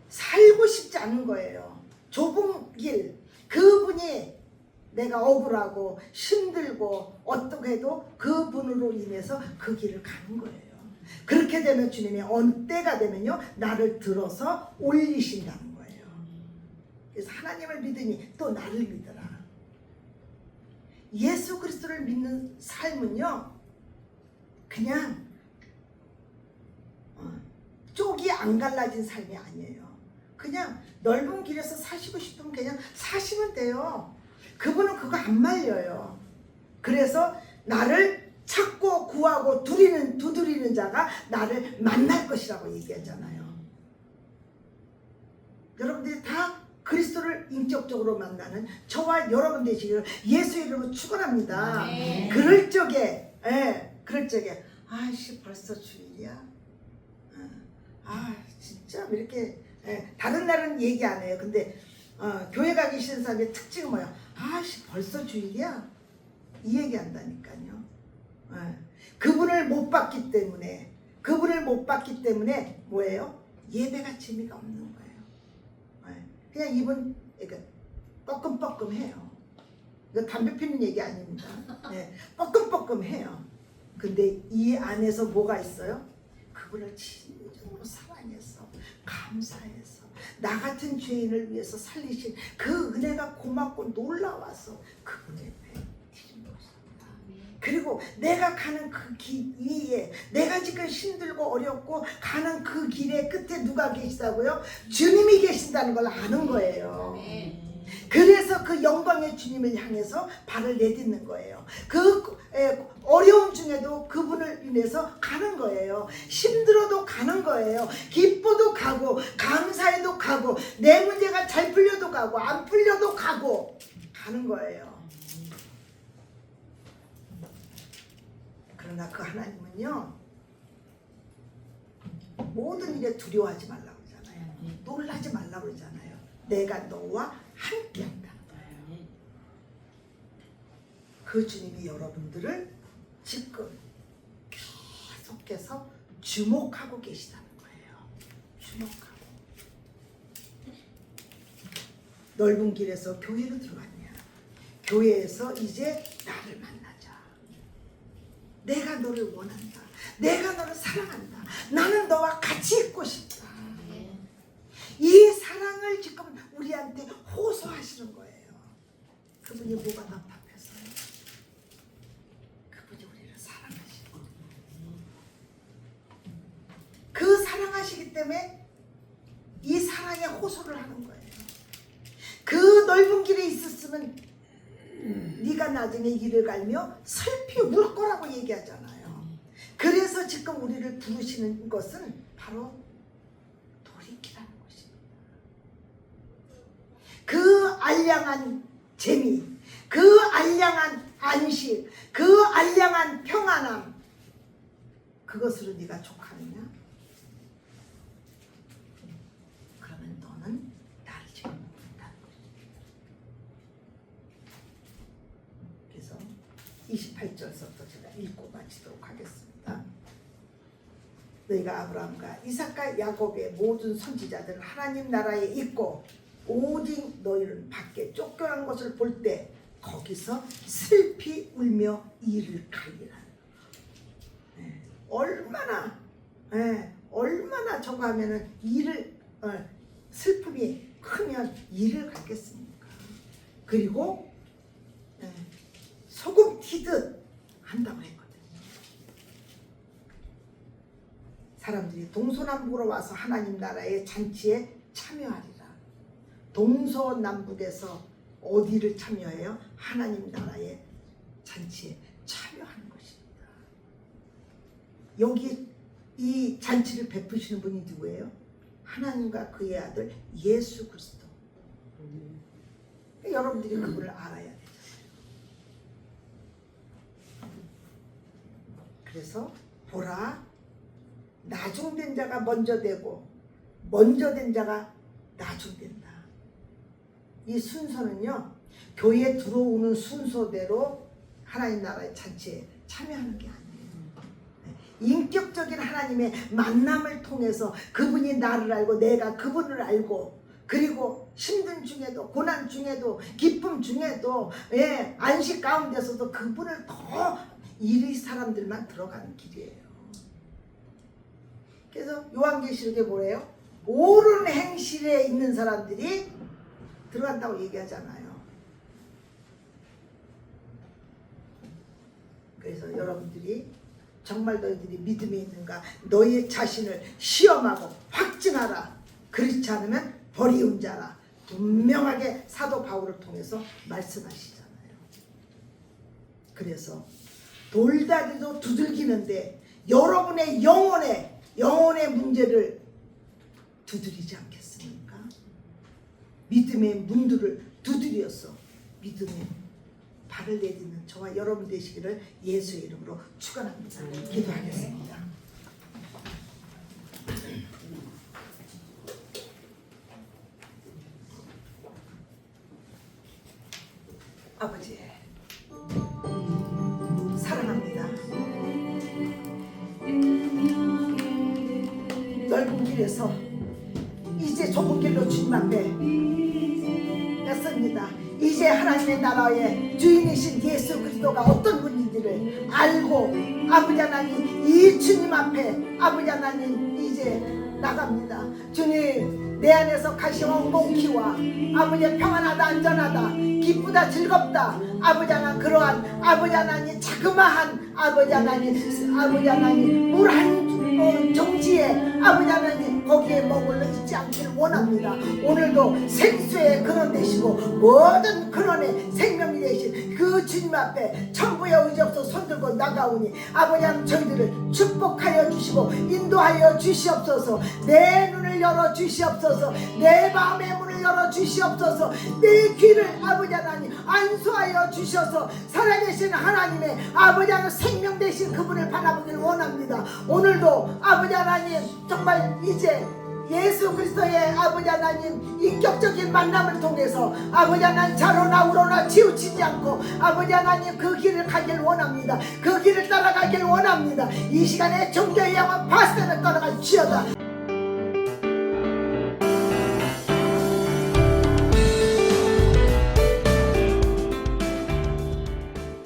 살고 싶지 않은 거예요. 좁은 길, 그분이 내가 억울하고 힘들고 어떻게 해도 그분으로 인해서 그 길을 가는 거예요. 그렇게 되면 주님이 어느 때가 되면요 나를 들어서 올리신다는 거예요. 그래서 하나님을 믿으니 또 나를 믿어라. 예수 그리스도를 믿는 삶은요 그냥 쪽이 안 갈라진 삶이 아니에요. 그냥 넓은 길에서 사시고 싶으면 그냥 사시면 돼요. 그분은 그거 안 말려요. 그래서 나를 찾고 구하고 두드리는 자가 나를 만날 것이라고 얘기하잖아요. 여러분들이 다 그리스도를 인격적으로 만나는 저와 여러분 되시기를 예수의 이름으로 축원합니다. 그럴 적에 예, 그럴 적에 아씨 벌써 주일이야. 진짜 이렇게 다른 날은 얘기 안 해요. 근데 교회 가기 싫은 사람의 특징은 뭐야? 아씨 벌써 주일이야. 이 얘기 한다니까요. 그분을 못 봤기 때문에 뭐예요? 예배가 재미가 없는 거예요. 그냥 입은 뻐끔뻐끔해요. 이거 담배 피는 얘기 아닙니다. 뻐끔뻐끔해요. 근데 이 안에서 뭐가 있어요? 그분을 진정으로 사랑해서 감사해서 나 같은 죄인을 위해서 살리신 그 은혜가 고맙고 놀라워서 그분의 배 드린 것입니다. 그리고 내가 가는 그 길 위에 내가 지금 힘들고 어렵고 가는 그 길의 끝에 누가 계시다고요? 주님이 계신다는 걸 아는 거예요. 그래서 그 영광의 주님을 향해서 발을 내딛는 거예요. 그 어려움 중에도 그분을 인해서 가는 거예요. 힘들어도 가는 거예요. 기뻐도 가고 감사해도 가고 내 문제가 잘 풀려도 가고 안 풀려도 가고 가는 거예요. 그러나 그 하나님은요 모든 일에 두려워하지 말라고 그러잖아요. 놀라지 말라고 그러잖아요. 내가 너와 함께한다. 그 주님이 여러분들을 지금 계속해서 주목하고 계시다는 거예요. 주목하고. 넓은 길에서 교회로 들어왔냐? 교회에서 이제 나를 만나자. 내가 너를 원한다. 내가 너를 사랑한다. 나는 너와 같이 있고 싶다. 이 사랑을 지금 우리한테 호소하시는 거예요. 그분이 뭐가 답답해서요? 그분이 우리를 사랑하시고 그 사랑하시기 때문에 이 사랑에 호소를 하는 거예요. 그 넓은 길에 있었으면 네가 나중에 이를 갈며 슬피 울 거라고 얘기하잖아요. 그래서 지금 우리를 부르시는 것은 바로 돌이키라는 것입니다. 그 알량한 재미, 그 알량한 안식, 그 알량한 평안함, 그것으로 네가 족하느냐? 그러면 너는 나를 지금 모른다는 것입니다. 그래서 28절부터 제가 읽고 마치도록 하겠습니다. 너희가 아브라함과 이삭과 야곱의 모든 선지자들은 하나님 나라에 있고 오직 너희는 밖에 쫓겨난 것을 볼 때 거기서 슬피 울며 이를 갈리라. 얼마나 저거 하면은 이를 슬픔이 크면 이를 갈겠습니까? 그리고 소금 튀듯 한다고 했거든요. 사람들이 동서남북으로 와서 하나님 나라의 잔치에 참여하리라. 동서남북에서 어디를 참여해요? 하나님 나라의 잔치에 참여하는 것입니다. 여기 이 잔치를 베푸시는 분이 누구예요? 하나님과 그의 아들 예수 그리스도. 여러분들이 그분을 알아야 되죠. 그래서 보라, 나중된 자가 먼저 되고 먼저 된 자가 나중된다. 이 순서는요, 교회에 들어오는 순서대로 하나님 나라의 잔치에 참여하는 게 아니에요. 인격적인 하나님의 만남을 통해서 그분이 나를 알고 내가 그분을 알고, 그리고 힘든 중에도 고난 중에도 기쁨 중에도 안식 가운데서도 그분을 더 이리 사람들만 들어가는 길이에요. 그래서 요한계시록에 뭐래요? 옳은 행실에 있는 사람들이 들어간다고 얘기하잖아요. 그래서 여러분들이 정말 너희들이 믿음이 있는가, 너희 자신을 시험하고 확증하라. 그렇지 않으면 버리운 자라. 분명하게 사도 바울을 통해서 말씀하시잖아요. 그래서 돌다리도 두들기는데 여러분의 영혼의 문제를 두드리지 않겠습니까? 믿음의 문들을 두드려서 믿음의 발을 내딛는 저와 여러분 되시기를 예수의 이름으로 축원합니다. 기도하겠습니다. 아버지 사랑합니다. 넓은 길에서 이제 좁은 길로 주님 앞에 였습니다. 이제 하나님의 나라의 주인이신 예수 그리스도가 어떤 분인지를 알고 아버지 하나님 이 주님 앞에 아버지 하나님 이제 나갑니다. 주님 내 안에서 가시와 온공기와 아버지 평안하다 안전하다 기쁘다 즐겁다 아버지 하나님 그러한 아버지 하나님 자그마한 아버지 하나님 물 한 정지에 아버지 하나님 거기에 머물러 있지 않기를 원합니다. 오늘도 생수의 근원 되시고 모든 근원의 생명이 되신 그 주님 앞에 천부의 의지 없어 손들고 나가오니 아버지 하나님 저희들을 축복하여 주시고 인도하여 주시옵소서. 내 눈을 열어 주시옵소서. 내 마음의 문을 열어 주시옵소서. 내 귀를 아버지 하나님 안수하여 주셔서 살아계신 하나님의 아버지 하나님 생명 되신 그분을 바라보기를 원합니다. 오늘도 아버지 하나님 정말 이제 예수 그리스도의 아버지 하나님 인격적인 만남을 통해서 아버지 하나님 자로나 우로나 치우치지 않고 아버지 하나님 그 길을 가길 원합니다. 그 길을 따라가길 원합니다. 이 시간에 종교의 영혼 파스타를 따라갈 지어다.